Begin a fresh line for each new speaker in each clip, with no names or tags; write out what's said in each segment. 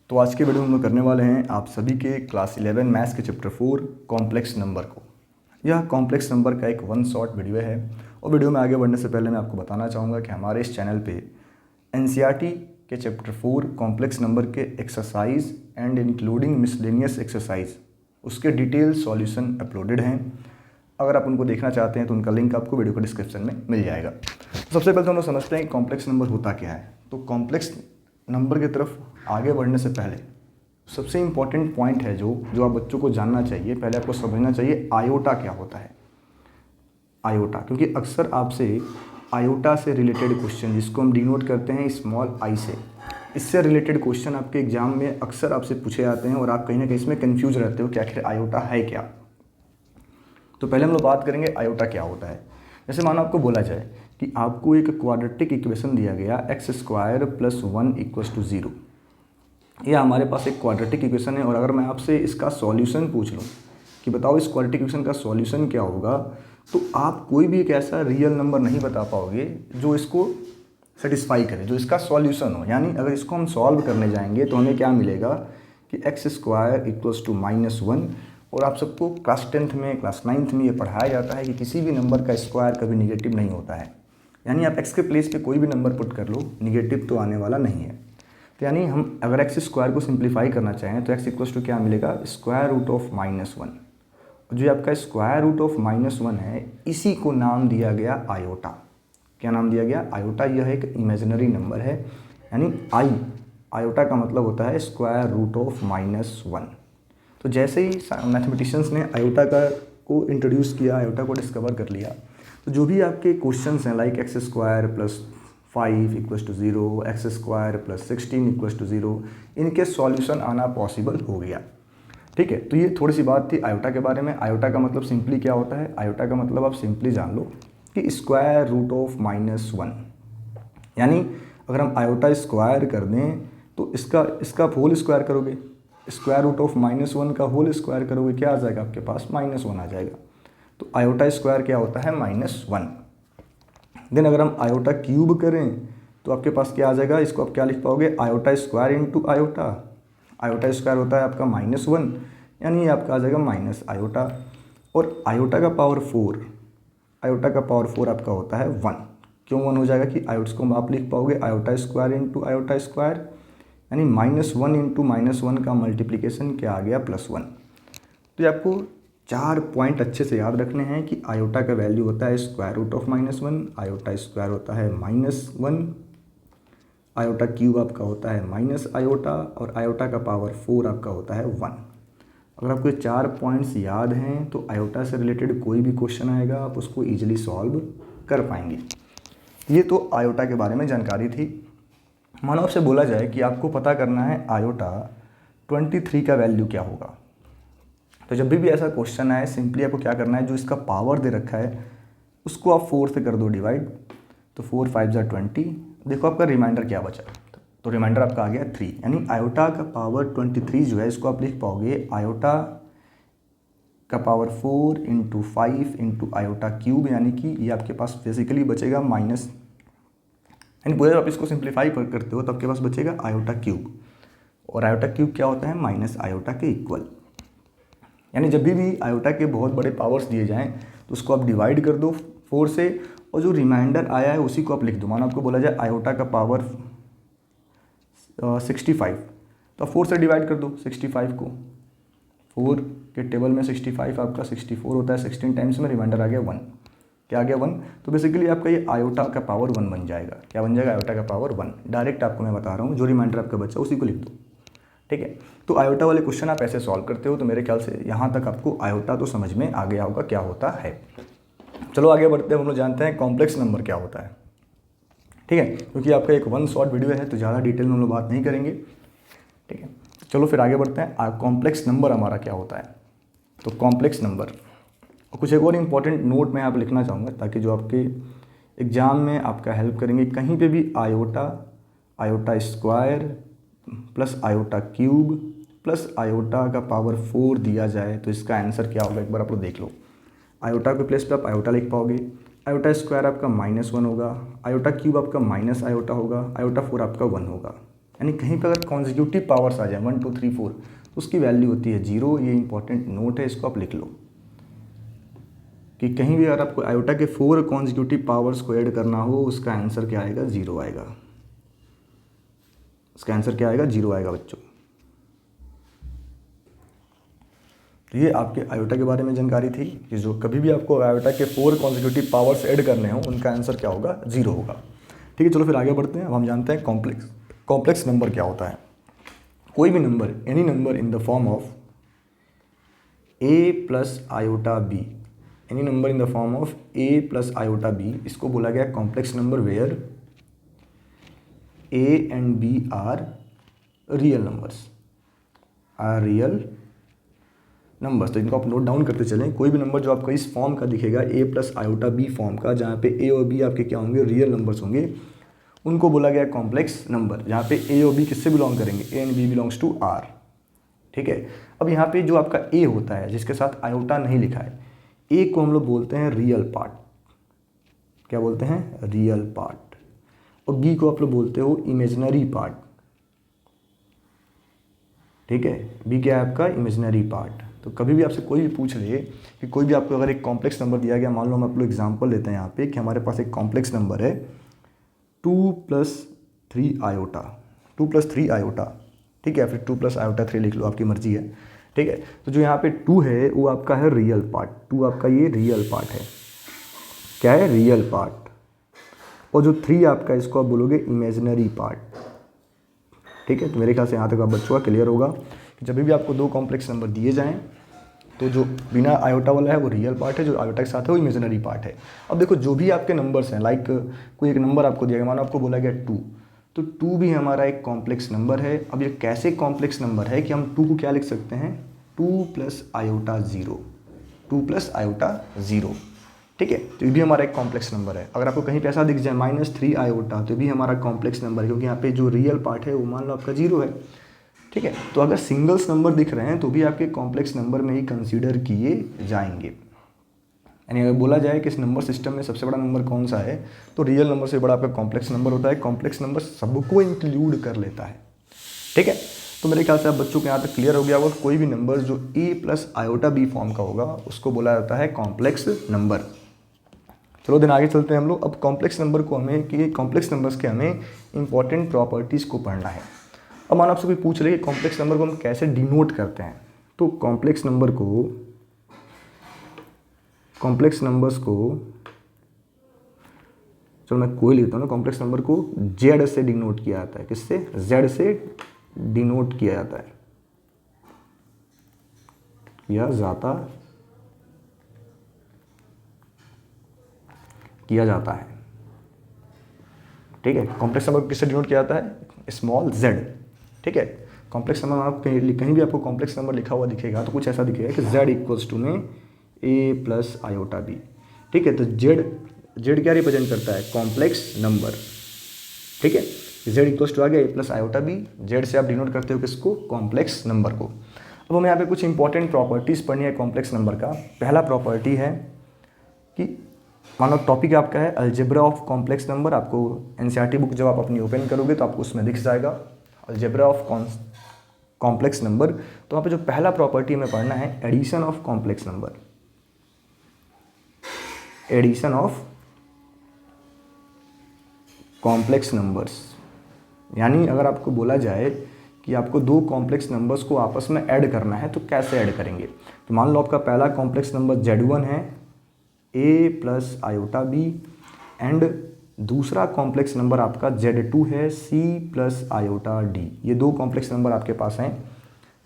तो आज के वीडियो में हम लोग करने वाले हैं आप सभी के क्लास 11 मैथ्स के चैप्टर 4 कॉम्प्लेक्स नंबर को। यह कॉम्प्लेक्स नंबर का एक वन शॉट वीडियो है और वीडियो में आगे बढ़ने से पहले मैं आपको बताना चाहूँगा कि हमारे इस चैनल पे एनसीईआरटी के चैप्टर 4 कॉम्प्लेक्स नंबर के exercise and including miscellaneous exercise उसके डिटेल सॉल्यूशन अपलोडेड हैं। अगर आप उनको देखना चाहते हैं तो उनका लिंक आपको वीडियो के डिस्क्रिप्शन में मिल जाएगा। तो सबसे पहले तो हम लोग समझते हैं कि कॉम्प्लेक्स नंबर होता क्या है। तो कॉम्प्लेक्स नंबर की तरफ आगे बढ़ने से पहले सबसे इम्पॉर्टेंट पॉइंट है जो आप बच्चों को जानना चाहिए, पहले आपको समझना चाहिए आयोटा क्या होता है। आयोटा, क्योंकि अक्सर आपसे आयोटा से रिलेटेड क्वेश्चन, जिसको हम डिनोट करते हैं स्मॉल आई से, इससे रिलेटेड क्वेश्चन आपके एग्जाम में अक्सर आपसे पूछे जाते हैं और आप कहीं ना कहीं इसमें कन्फ्यूज रहते हो कि आखिर आयोटा है क्या। तो पहले हम लोग बात करेंगे आयोटा क्या होता है। जैसे मानो आपको बोला जाए कि आपको एक क्वाड्रेटिक इक्वेशन दिया गया x² + 1 = 0। यह हमारे पास एक क्वाड्रेटिक इक्वेशन है और अगर मैं आपसे इसका सॉल्यूशन पूछ लूँ कि बताओ इस क्वाड्रेटिक इक्वेशन का सॉल्यूशन क्या होगा, तो आप कोई भी एक ऐसा रियल नंबर नहीं बता पाओगे जो इसको सेटिस्फाई करे, जो इसका सॉल्यूशन हो। यानी अगर इसको हम सॉल्व करने जाएंगे तो हमें क्या मिलेगा कि x² = -1। और आप सबको क्लास 10th में, क्लास 9th में ये पढ़ाया जाता है कि किसी भी नंबर का स्क्वायर कभी निगेटिव नहीं होता है। यानी आप x के प्लेस पे कोई भी नंबर पुट कर लो, निगेटिव तो आने वाला नहीं है। तो यानी हम अगर x² को सिंप्लीफाई करना चाहें तो x = क्या मिलेगा, √(-1). और जो आपका √(-1) है, इसी को नाम दिया गया आयोटा। क्या नाम दिया गया, आयोटा। यह एक इमेजिनरी नंबर है, यानी आयोटा का मतलब होता है √(-1). तो जैसे ही मैथमेटिशियंस ने आयोटा को इंट्रोड्यूस किया, आयोटा को डिस्कवर कर लिया, तो जो भी आपके क्वेश्चंस हैं लाइक x² + 5 = 0, x² + 16 = 0, इनके सॉल्यूशन आना पॉसिबल हो गया। ठीक है, तो ये थोड़ी सी बात थी आयोटा के बारे में। आयोटा का मतलब सिंपली क्या होता है, आयोटा का मतलब आप सिंपली जान लो कि √(-1). यानी अगर हम आयोटा स्क्वायर कर दें तो इसका होल स्क्वायर करोगे, √(-1) का होल स्क्वायर करोगे, क्या आ जाएगा आपके पास, -1 आ जाएगा। तो आयोटा स्क्वायर क्या होता है, -1। देन अगर हम आयोटा क्यूब करें तो आपके पास क्या आ जाएगा, इसको आप क्या लिख पाओगे, iota square into iota. Iota square होता है आपका -1, यानी आपका आ जाएगा माइनस आयोटा। और आयोटा का पावर 4, आयोटा का पावर 4 आपका होता है 1। क्यों 1 हो जाएगा कि आयोट्स को आप लिख पाओगे iota square into iota square, यानी -1 इंटू -1 का मल्टीप्लिकेशन क्या आ गया, +1। तो ये आपको 4 पॉइंट अच्छे से याद रखने हैं कि आयोटा का वैल्यू होता है √(-1), आयोटा स्क्वायर होता है -1, आयोटा क्यूब आपका होता है माइनस आयोटा, और आयोटा का पावर 4 आपका होता है 1। अगर आपको 4 पॉइंट्स याद हैं तो आयोटा से रिलेटेड कोई भी क्वेश्चन आएगा आप उसको ईजिली सॉल्व कर पाएंगे। ये तो आयोटा के बारे में जानकारी थी। मानो आपसे बोला जाए कि आपको पता करना है आयोटा 23 का वैल्यू क्या होगा, तो जब भी ऐसा क्वेश्चन आए सिंपली आपको क्या करना है, जो इसका पावर दे रखा है उसको आप 4 से कर दो डिवाइड। तो 4 × 5 = 20। देखो आपका रिमाइंडर क्या बचा, तो रिमाइंडर आपका आ गया 3। यानी आयोटा का पावर 23 जो है, इसको आप लिख पाओगे आयोटा का पावर 4 × 5 × आयोटा क्यूब, यानी कि ये आपके पास बेसिकली बचेगा माइनस, यानी पूरे आप इसको सिंप्लीफाई करते हो तो आपके पास बचेगा आयोटा क्यूब। और आयोटा क्यूब क्या होता है, माइनस आयोटा के इक्वल। यानी जब भी आयोटा के बहुत बड़े पावर्स दिए जाएं तो उसको आप डिवाइड कर दो 4 से, और जो रिमाइंडर आया है उसी को आप लिख दो। मानो आपको बोला जाए आयोटा का पावर 65, तो 4 से डिवाइड कर दो 65 को। 4 के टेबल में 65 आपका 64 होता है, 16 टाइम्स में रिमाइंडर आ गया 1। क्या आ गया, 1। तो बेसिकली आपका ये आयोटा का पावर 1 बन जाएगा। क्या बन जाएगा, आयोटा का पावर 1। डायरेक्ट आपको मैं बता रहा हूँ, जो रिमाइंडर आपका बचा उसी को लिख दो। ठीक है, तो आयोटा वाले क्वेश्चन आप ऐसे सॉल्व करते हो, तो मेरे ख्याल से यहाँ तक आपको आयोटा तो समझ में आ गया होगा क्या होता है। चलो आगे बढ़ते हैं, हम लोग जानते हैं कॉम्प्लेक्स नंबर क्या होता है। ठीक है, क्योंकि आपका एक वन शॉट वीडियो है तो ज़्यादा डिटेल में हम लोग बात नहीं करेंगे। ठीक है, चलो फिर आगे बढ़ते हैं, कॉम्प्लेक्स नंबर हमारा क्या होता है। तो कॉम्प्लेक्स नंबर और कुछ एक और इम्पॉर्टेंट नोट मैं यहाँ पर लिखना चाहूँगा ताकि जो आपके एग्ज़ाम में आपका हेल्प करेंगे, कहीं पे भी iota square plus iota cube plus iota का पावर 4 दिया जाए तो इसका आंसर क्या होगा, एक बार आप लोग देख लो। आयोटा के प्लेस पे आप आयोटा लिख पाओगे, आयोटा स्क्वायर आपका -1 होगा, आयोटा क्यूब आपका माइनस आयोटा होगा, आयोटा 4 आपका 1 होगा। यानी कहीं पर अगर कॉन्जिक्यूटिव पावर्स आ जाए 1 2 3 4 तो उसकी वैल्यू होती है 0। ये इंपॉर्टेंट नोट है, इसको आप लिख लो कि कहीं भी अगर आपको आयोटा के 4 कॉन्जिक्यूटिव पावर्स को ऐड करना हो उसका आंसर क्या आएगा, 0 आएगा। इसका आंसर क्या आएगा, 0 आएगा बच्चों। तो ये आपके आयोटा के बारे में जानकारी थी कि जो कभी भी आपको आयोटा के 4 कॉन्जिक्यूटिव पावर्स ऐड करने हो उनका आंसर क्या होगा, 0 होगा। ठीक है, चलो फिर आगे बढ़ते हैं। अब हम जानते हैं कॉम्प्लेक्स नंबर क्या होता है। कोई भी number, any number in the form of a plus iota b, any number in the form of a plus iota b, इसको बोला गया complex number where a and b are real numbers, तो इनको आप नोट डाउन करते चलें। कोई भी नंबर जो आपको इस फॉर्म का दिखेगा a plus iota b form का, जहाँ पे a और b आपके क्या होंगे, रियल नंबर्स होंगे, उनको बोला गया कॉम्प्लेक्स नंबर। जहाँ पे a और b किससे बिलोंग करेंगे, a and b belongs to r। ठीक है, अब यहाँ पे जो आपका a होता है जिसके साथ आयोटा नहीं लिखा है, a को हम लोग बोलते हैं रियल पार्ट। क्या बोलते हैं, रियल पार्ट। और b को आप लोग बोलते हो इमेजिनरी पार्ट। ठीक है, b क्या है आपका, इमेजिनरी पार्ट। तो कभी भी आपसे कोई भी पूछ ले कि कोई भी आपको अगर एक कॉम्प्लेक्स नंबर दिया गया, मान लो हम आप लोग एग्जांपल लेते हैं यहाँ पे कि हमारे पास एक कॉम्प्लेक्स नंबर है 2 + 3 आयोटा, 2 + 3 आयोटा। ठीक है, फिर 2 + आयोटा 3 लिख लो, आपकी मर्जी है। ठीक है, तो जो यहाँ पे 2 है वो आपका है रियल पार्ट, 2 आपका ये रियल पार्ट है। क्या है, रियल पार्ट। और जो 3 आपका, इसको आप बोलोगे इमेजिनरी पार्ट। ठीक है, तो मेरे ख्याल से यहाँ तक आप बच्चों का क्लियर होगा कि जब भी आपको 2 कॉम्प्लेक्स नंबर दिए जाएं तो जो बिना आयोटा वाला है वो रियल पार्ट है, जो आयोटा के साथ है वो इमेजिनरी पार्ट है। अब देखो जो भी आपके नंबर्स हैं, लाइक कोई एक नंबर आपको दिया गया, मानो आपको बोला गया 2, तो 2 भी हमारा एक कॉम्प्लेक्स नंबर है। अब ये कैसे कॉम्प्लेक्स नंबर है कि हम 2 को क्या लिख सकते हैं, 2 + आयोटा 0, 2 + आयोटा 0। ठीक है, तो ये भी हमारा एक कॉम्प्लेक्स नंबर है। अगर आपको कहीं पे ऐसा दिख जाए -3 आयोटा, तो भी हमारा कॉम्प्लेक्स नंबर है, क्योंकि यहाँ पे जो रियल पार्ट है वो मान लो आपका 0 है। ठीक है, तो अगर सिंगल्स नंबर दिख रहे हैं तो भी आपके कॉम्प्लेक्स नंबर में ही कंसीडर किए जाएंगे। यानी अगर बोला जाए कि इस नंबर सिस्टम में सबसे बड़ा नंबर कौन सा है, तो रियल नंबर से बड़ा आपका कॉम्प्लेक्स नंबर होता है। कॉम्प्लेक्स नंबर सबको इंक्लूड कर लेता है। ठीक है, तो मेरे ख्याल से आप बच्चों को यहाँ तक क्लियर हो गया होगा। कोई भी नंबर जो a + आयोटा b फॉर्म का होगा उसको बोला जाता है कॉम्प्लेक्स नंबर। चलो दिन आगे चलते हैं हम लोग। अब कॉम्प्लेक्स नंबर को हमें कि कॉम्प्लेक्स नंबर्स के हमें इंपॉर्टेंट प्रॉपर्टीज़ को पढ़ना है। अब मान आपसे कोई पूछ रहे कि कॉम्प्लेक्स नंबर को हम कैसे डिनोट करते हैं, तो कॉम्प्लेक्स नंबर्स को चलो मैं कोई लेता हूँ ना, कॉम्प्लेक्स नंबर को जेड से डिनोट किया जाता है। किससे, जेड से डिनोट किया जाता है, किया जाता है। ठीक है, कॉम्प्लेक्स नंबर किससे डिनोट किया जाता है, स्मॉल जेड। ठीक है, कॉम्प्लेक्स नंबर आप कहीं भी आपको कॉम्प्लेक्स नंबर लिखा हुआ दिखेगा तो कुछ ऐसा दिखेगा कि z = में a + आयोटा b। ठीक है, तो z क्या रिप्रेजेंट करता है, कॉम्प्लेक्स नंबर। ठीक है, z = आ गया a + आयोटा b, z से आप डिनोट करते हो किसको, कॉम्प्लेक्स नंबर को। अब हमें यहाँ पे कुछ इंपॉर्टेंट प्रॉपर्टीज़ पढ़नी है कॉम्प्लेक्स नंबर का। पहला प्रॉपर्टी है कि मानो टॉपिक आपका है अलजेब्रा ऑफ कॉम्प्लेक्स नंबर। आपको एनसीईआरटी बुक जब आप अपनी ओपन करोगे तो आपको उसमें दिख जाएगा अलजेब्रा ऑफ कॉम्प्लेक्स नंबर। तो वहाँ पे जो पहला प्रॉपर्टी हमें पढ़ना है addition of complex number, addition of complex numbers. यानी अगर आपको बोला जाए कि आपको 2 कॉम्प्लेक्स नंबर्स को आपस में ऐड करना है तो कैसे ऐड करेंगे। तो मान लो आपका पहला कॉम्प्लेक्स नंबर Z1 है a + आयोटा b, एंड दूसरा कॉम्प्लेक्स नंबर आपका Z2 है c + आयोटा d। ये 2 कॉम्प्लेक्स नंबर आपके पास हैं।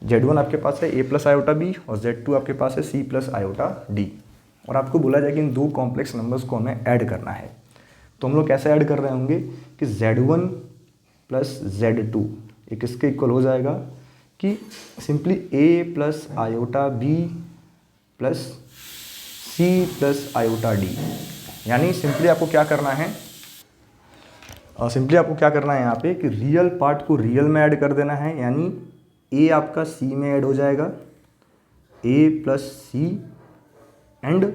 Z1 आपके पास है a + आयोटा b और Z2 आपके पास है c + आयोटा d। और आपको बोला जाए कि इन 2 कॉम्प्लेक्स नंबर्स को हमें ऐड करना है। तो हम लोग कैसे ऐड कर रहे होंगे कि Z1 + Z2 ये किसके इक्वल हो जाएगा कि simply a + iota b + c + iota d। यानी सिंपली आपको क्या करना है, यहाँ पे कि रियल पार्ट को रियल में ऐड कर देना है। यानी a आपका c में ऐड हो जाएगा, a + c, and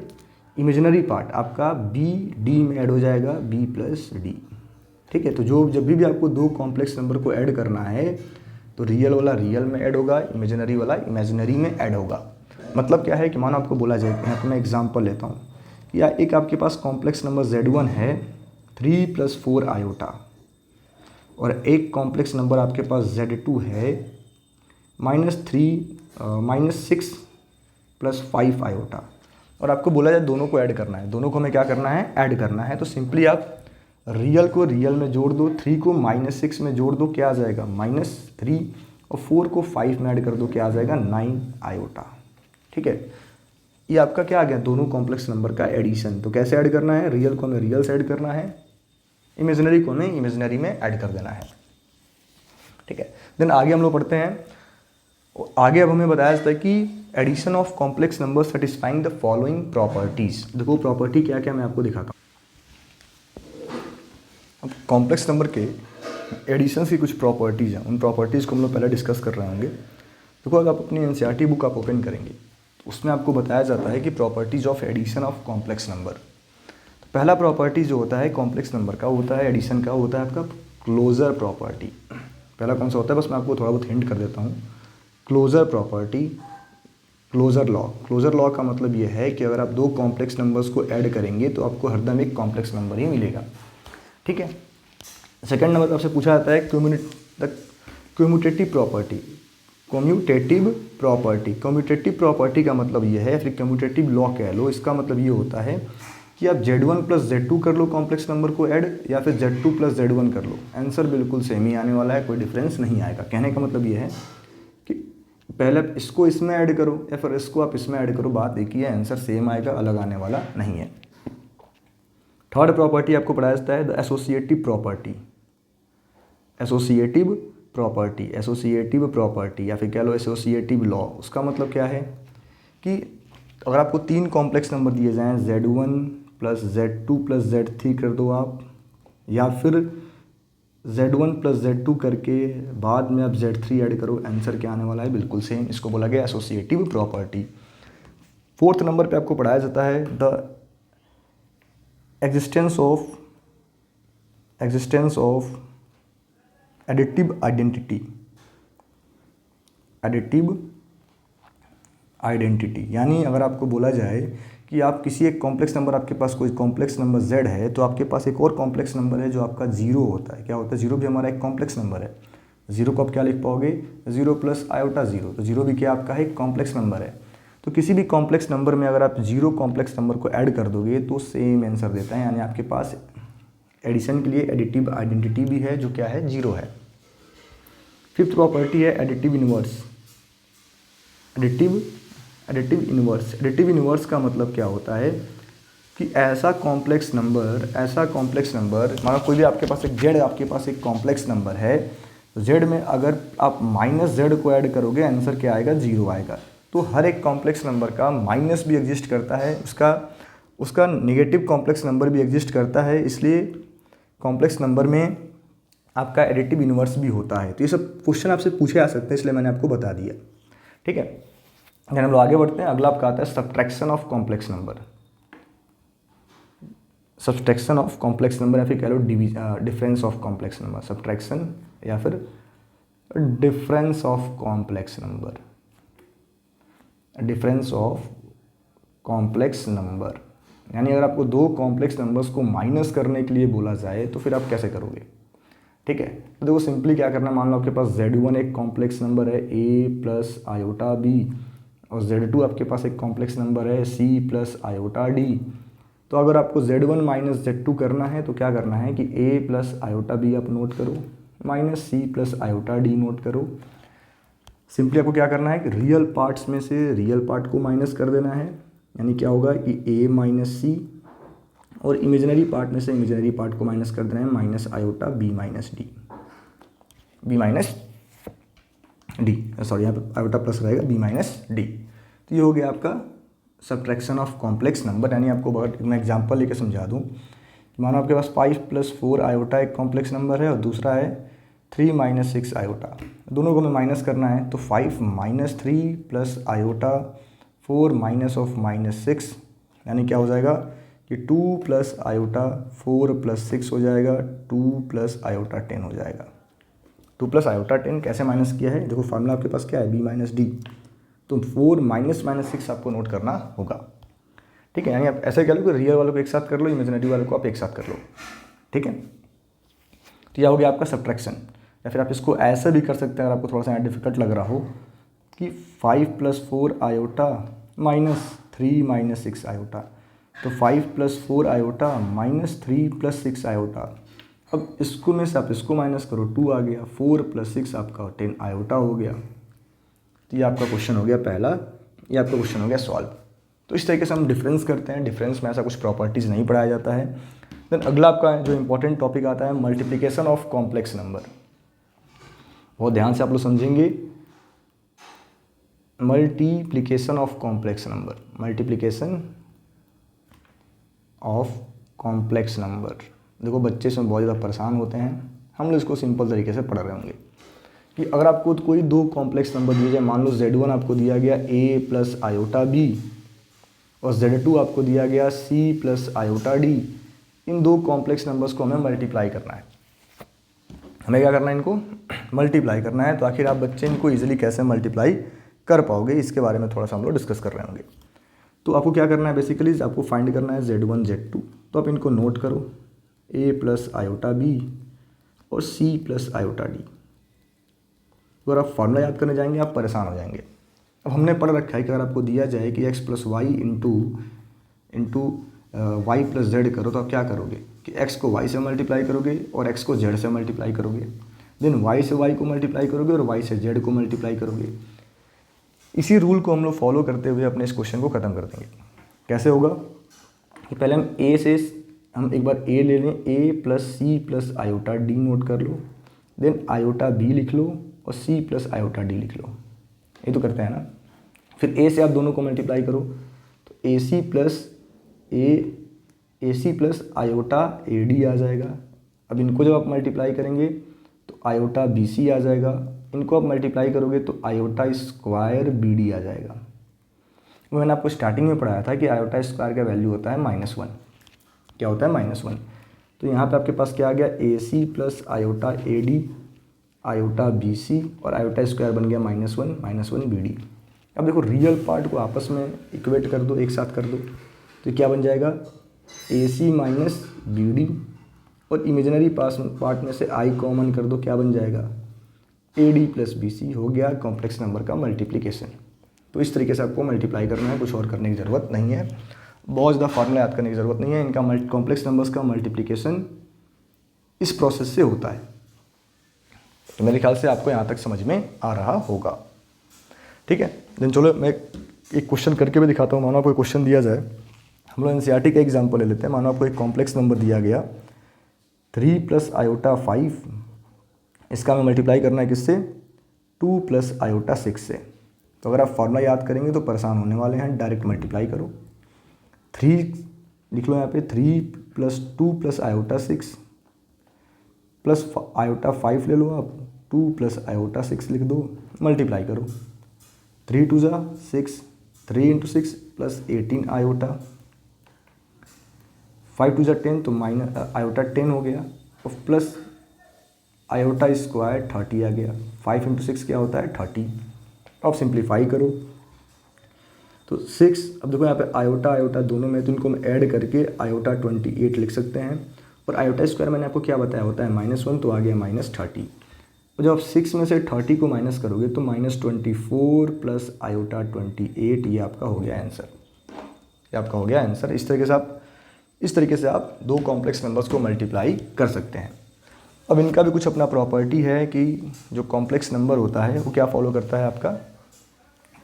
imaginary part आपका b d में ऐड हो जाएगा, b + d। ठीक है। तो जब भी आपको दो कॉम्प्लेक्स नंबर को ऐड करना है तो रियल वाला रियल में ऐड होगा, इमेजिनरी वाला इमेजिनरी में ऐड होगा। मतलब क्या है कि मानो आपको बोला जाए, यहाँ पर मैं एग्जांपल लेता हूँ, या एक आपके पास कॉम्प्लेक्स नंबर Z1 है 3 + 4 आयोटा, और एक कॉम्प्लेक्स नंबर आपके पास Z2 है -6 + 5 आयोटा, और आपको बोला जाए दोनों को ऐड करना है। दोनों को हमें क्या करना है, ऐड करना है। तो सिंपली आप रियल को रियल में जोड़ दो, 3 को -6 में जोड़ दो, क्या आ जाएगा -3, और 4 को 5 में ऐड कर दो, क्या आ जाएगा 9 आयोटा। ठीक है, ये आपका क्या आ गया, दोनों कॉम्प्लेक्स नंबर का एडिशन। तो कैसे ऐड करना है, रियल को हमें रियल से ऐड करना है, इमेजिनरी को हमें इमेजिनरी में ऐड कर देना है। ठीक है, देन आगे हम लोग पढ़ते हैं। आगे अब हमें बताया जाता है कि addition of complex number satisfying the following properties. देखो प्रॉपर्टी क्या क्या मैं आपको दिखाता हूँ। अब कॉम्प्लेक्स नंबर के एडिशन की कुछ प्रॉपर्टीज़ हैं, उन प्रॉपर्टीज़ को हम लोग पहले डिस्कस कर रहे होंगे। देखो अगर आप अपनी एनसीईआरटी बुक आप ओपन करेंगे तो उसमें आपको बताया जाता है कि properties of addition of complex number. तो पहला प्रॉपर्टी जो होता है कॉम्प्लेक्स नंबर का होता है एडिशन का, होता है आपका क्लोजर प्रॉपर्टी। पहला कौन सा होता है, बस मैं आपको थोड़ा बहुत हिंट कर देता हूँ। Closure property, closure law. Closure law का मतलब ये है कि अगर आप दो कॉम्प्लेक्स नंबर्स को ऐड करेंगे तो आपको हरदम एक कॉम्प्लेक्स नंबर ही मिलेगा। ठीक है। सेकंड नंबर आपसे पूछा जाता है commutative property. Commutative property, commutative property का मतलब ये है, फिर कम्यूटेटिव लॉ कह लो, इसका मतलब ये होता है कि आप Z1 + Z2 कर लो कॉम्प्लेक्स नंबर को ऐड, या फिर Z2 + Z1 कर लो, आंसर बिल्कुल सेम ही आने वाला है, कोई डिफरेंस नहीं आएगा। कहने का मतलब ये है कि पहले आप इसको इसमें ऐड करो या फिर इसको आप इसमें ऐड करो, बात एक ही है, आंसर सेम आएगा, अलग आने वाला नहीं है। थर्ड प्रॉपर्टी आपको पढ़ाया जाता है the associative property. Associative property, associative property या फिर कह लो एसोसिएटिव लॉ। उसका मतलब क्या है कि अगर आपको तीन कॉम्प्लेक्स नंबर दिए जाएं, Z1 + Z2 + Z3 कर दो आप, या फिर Z1 + Z2 करके बाद में आप Z3 ऐड करो, आंसर क्या आने वाला है, बिल्कुल सेम। इसको बोला गया एसोसिएटिव प्रॉपर्टी। फोर्थ नंबर पे आपको पढ़ाया जाता है the existence of additive identity. Additive identity यानी अगर आपको बोला जाए कि आप किसी एक कॉम्प्लेक्स नंबर, आपके पास कोई कॉम्प्लेक्स नंबर Z है, तो आपके पास एक और कॉम्प्लेक्स नंबर है जो आपका 0 होता है। क्या होता है, 0 भी हमारा एक कॉम्प्लेक्स नंबर है। 0 को आप क्या लिख पाओगे, 0 + आयोटा 0, तो 0 भी क्या आपका है, एक कॉम्प्लेक्स नंबर है। तो किसी भी कॉम्प्लेक्स नंबर में अगर आप 0 कॉम्प्लेक्स नंबर को ऐड कर दोगे तो सेम आंसर देता है, यानी आपके पास एडिशन के लिए एडिटिव आइडेंटिटी भी है जो क्या है, 0 है। फिफ्थ प्रॉपर्टी है एडिटिव इनवर्स। एडिटिव इनवर्स का मतलब क्या होता है कि ऐसा कॉम्प्लेक्स नंबर मानो कोई भी आपके पास एक Z, आपके पास एक कॉम्प्लेक्स नंबर है, तो Z में अगर आप -Z को ऐड करोगे आंसर क्या आएगा, 0 आएगा। तो हर एक कॉम्प्लेक्स नंबर का माइनस भी एग्जिस्ट करता है, उसका नेगेटिव कॉम्प्लेक्स नंबर भी एग्जिस्ट करता है, इसलिए कॉम्प्लेक्स नंबर में आपका एडिटिव इनवर्स भी होता है। तो ये सब क्वेश्चन आपसे पूछे आ सकते हैं, इसलिए मैंने आपको बता दिया। ठीक है, हम लोग आगे बढ़ते हैं। अगला आपका आता है subtraction of complex number. Subtraction of complex number या फिर कह लो difference of complex number. Subtraction या फिर difference of complex number. Difference of complex number यानी अगर आपको दो कॉम्प्लेक्स नंबर्स को माइनस करने के लिए बोला जाए तो फिर आप कैसे करोगे। ठीक है, तो देखो सिंपली क्या करना, मान लो आपके पास Z1 एक कॉम्प्लेक्स नंबर है A + आयोटा B, और Z2 आपके पास एक कॉम्प्लेक्स नंबर है C + आयोटा D। तो अगर आपको Z1 - Z2 करना है तो क्या करना है कि A + आयोटा B आप नोट करो, -C + आयोटा D नोट करो। सिंपली आपको क्या करना है कि रियल पार्ट्स में से रियल पार्ट को माइनस कर देना है, यानी क्या होगा कि A - C, और इमेजिनरी पार्ट में से इमेजिनरी पार्ट को माइनस कर देना है, -आयोटा B - D, सॉरी यहाँ पे आयोटा प्लस रहेगा B - D। तो ये हो गया आपका सब्ट्रैक्शन ऑफ कॉम्प्लेक्स नंबर। यानी आपको मैं एग्जांपल लेके समझा दूँ, मानो आपके पास 5 + 4 आयोटा एक कॉम्प्लेक्स नंबर है और दूसरा है 3 - 6 आयोटा। दोनों को हमें माइनस करना है, तो 5 - 3 + आयोटा 4 - (-6) यानी क्या हो जाएगा कि कि 2 प्लस आयोटा 4 प्लस 6 हो जाएगा, 2 प्लस आयोटा 10 हो जाएगा। 2 प्लस आयोटा 10 कैसे माइनस किया है, देखो फार्मूला आपके पास क्या है, बी माइनस डी, तो 4 माइनस 6 आपको नोट करना होगा। ठीक है, यानी आप ऐसे कह लो कि रियल वालों को एक साथ कर लो, इमेजिनरी वालों को आप एक साथ कर लो। ठीक है, तो यह हो गया आपका सब्ट्रैक्शन। या फिर आप इसको ऐसे भी कर सकते हैं अगर आपको थोड़ा सा डिफिकल्ट लग रहा हो कि 5 plus 4 iota minus 3 minus 6 iota, तो 5 plus 4 iota minus 3 plus 6 iota. अब इसको में से आप इसको माइनस करो, 2 आ गया, 4 प्लस 6 आपका 10 आयोटा हो गया। तो ये आपका क्वेश्चन हो गया पहला, ये आपका क्वेश्चन हो गया सॉल्व। तो इस तरीके से हम डिफरेंस करते हैं, डिफरेंस में ऐसा कुछ प्रॉपर्टीज़ नहीं पढ़ाया जाता है। देन अगला आपका जो इंपॉर्टेंट टॉपिक आता है मल्टीप्लिकेशन ऑफ कॉम्प्लेक्स नंबर। बहुत ध्यान से आप लोग समझेंगे, multiplication of complex number, multiplication of complex number. देखो बच्चे इसमें बहुत ज़्यादा परेशान होते हैं, हम लोग इसको सिंपल तरीके से पढ़ रहे होंगे कि अगर आपको कोई दो कॉम्प्लेक्स नंबर दिए जाए, मान लो Z1 आपको दिया गया a प्लस आयोटा b और Z2 आपको दिया गया c प्लस आयोटा d, इन दो कॉम्प्लेक्स नंबर्स को हमें मल्टीप्लाई करना है। हमें क्या करना है, इनको मल्टीप्लाई करना है। तो आखिर आप बच्चे इनको ईजिली कैसे मल्टीप्लाई कर पाओगे, इसके बारे में थोड़ा सा हम लोग डिस्कस कर रहे होंगे। तो आपको क्या करना है, बेसिकली आपको फाइंड करना है Z1 Z2। तो आप इनको नोट करो, a प्लस आयोटा b और c प्लस आयोटा d। अगर आप फार्मूला याद करने जाएंगे आप परेशान हो जाएंगे। अब हमने पढ़ रखा है कि अगर आपको दिया जाए कि x plus Y into Y plus Z करो, तो आप क्या करोगे कि x को y से मल्टीप्लाई करोगे और x को z से मल्टीप्लाई करोगे, देन y से y को मल्टीप्लाई करोगे और y से z को मल्टीप्लाई करोगे। इसी रूल को हम लोग फॉलो करते हुए अपने इस क्वेश्चन को ख़त्म कर देंगे। कैसे होगा कि पहले हम a से हम एक बार a ले लें, a plus C plus iota D note कर लो, देन आयोटा b लिख लो और c प्लस आयोटा डी लिख लो। ये तो करते हैं ना। फिर a से आप दोनों को मल्टीप्लाई करो, तो a c plus iota a d आ जाएगा। अब इनको जब आप मल्टीप्लाई करेंगे तो आयोटा बी सी आ जाएगा, इनको आप मल्टीप्लाई करोगे तो आयोटा स्क्वायर बी डी आ जाएगा। वो मैंने आपको स्टार्टिंग में पढ़ाया था कि आयोटा स्क्वायर का वैल्यू होता है -1। क्या होता है, -1। तो यहाँ पे आपके पास क्या आ गया, a c plus iota a d, iota b c और आयोटा स्क्वायर बन गया -1 बी डी। अब देखो रियल पार्ट को आपस में इक्वेट कर दो, एक साथ कर दो, तो क्या बन जाएगा, A C minus B D और इमेजिनरी पार्ट में से आई कॉमन कर दो, क्या बन जाएगा, A D plus B C. हो गया कॉम्प्लेक्स नंबर का मल्टीप्लिकेशन। तो इस तरीके से आपको मल्टीप्लाई करना है, कुछ और करने की ज़रूरत नहीं है, बहुत ज़्यादा फार्मूला याद करने की ज़रूरत नहीं है। इनका कॉम्प्लेक्स नंबर्स का मल्टीप्लिकेशन इस प्रोसेस से होता है। तो मेरे ख्याल से आपको यहाँ तक समझ में आ रहा होगा। ठीक है, देन चलो मैं एक क्वेश्चन करके भी दिखाता हूँ। मानो आपको क्वेश्चन दिया जाए, हम लोग एनसीईआरटी का एग्जाम्पल ले लेते हैं। मानो आपको एक कॉम्प्लेक्स नंबर दिया गया 3 प्लस आयोटा 5, इसका हमें मल्टीप्लाई करना है किससे, 2 प्लस आयोटा 6 से। तो अगर आप फार्मूला याद करेंगे तो परेशान होने वाले हैं, डायरेक्ट मल्टीप्लाई करो। 3 लिख लो यहाँ पे, 3 plus 2 plus iota 6 plus iota 5 ले लो आप, 2 प्लस आयोटा 6 लिख दो, मल्टीप्लाई करो। 3 2 जा 6, 3 इंटू 6 प्लस 18 आयोटा, 5 2 जा 10 तो माइनस आयोटा 10 हो गया और प्लस आयोटा स्क्वायर 30 आ गया। 5 इंटू 6 क्या होता है, 30। अब सिंप्लीफाई करो तो 6, अब देखो यहाँ पे आयोटा आयोटा दोनों में, तो इनको हम ऐड करके आयोटा 28 लिख सकते हैं। और आयोटा स्क्वायर मैंने आपको क्या बताया होता है, -1, तो आ गया -30। और जब आप 6 में से 30 को माइनस करोगे तो -24 प्लस आयोटा 28, ये आपका हो गया आंसर। ये आपका हो गया आंसर। इस तरीके से आप दो कॉम्प्लेक्स नंबर्स को मल्टीप्लाई कर सकते हैं। अब इनका भी कुछ अपना प्रॉपर्टी है कि जो कॉम्प्लेक्स नंबर होता है वो क्या फॉलो करता है आपका।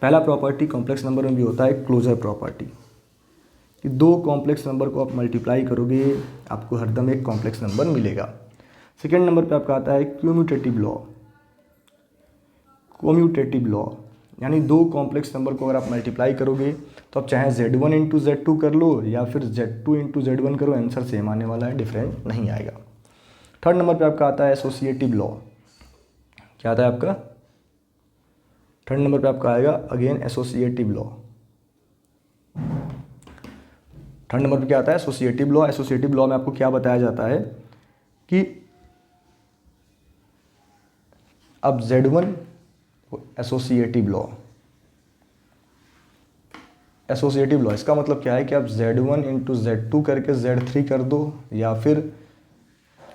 पहला प्रॉपर्टी कॉम्प्लेक्स नंबर में भी होता है क्लोजर प्रॉपर्टी, कि दो कॉम्प्लेक्स नंबर को आप मल्टीप्लाई करोगे आपको हरदम एक कॉम्प्लेक्स नंबर मिलेगा। सेकेंड नंबर पे आपका आता है क्यूम्यूटेटिव लॉ। कोम्यूटेटिव लॉ यानी दो कॉम्प्लेक्स नंबर को अगर आप मल्टीप्लाई करोगे तो आप चाहे Z1 इंटू Z2 कर लो या फिर Z2 इंटू Z1 करो, आंसर सेम आने वाला है, डिफरेंट नहीं आएगा। थर्ड नंबर पे आपका आता है एसोसिएटिव लॉ। क्या आता है आपका, थर्ड नंबर पे आपका आएगा again associative law. Third number पे क्या आता है, एसोसिएटिव लॉ। एसोसिएटिव लॉ में आपको क्या बताया जाता है कि अब Z1 associative law, associative law इसका मतलब क्या है कि आप Z1 इंटू Z2 करके Z3 कर दो या फिर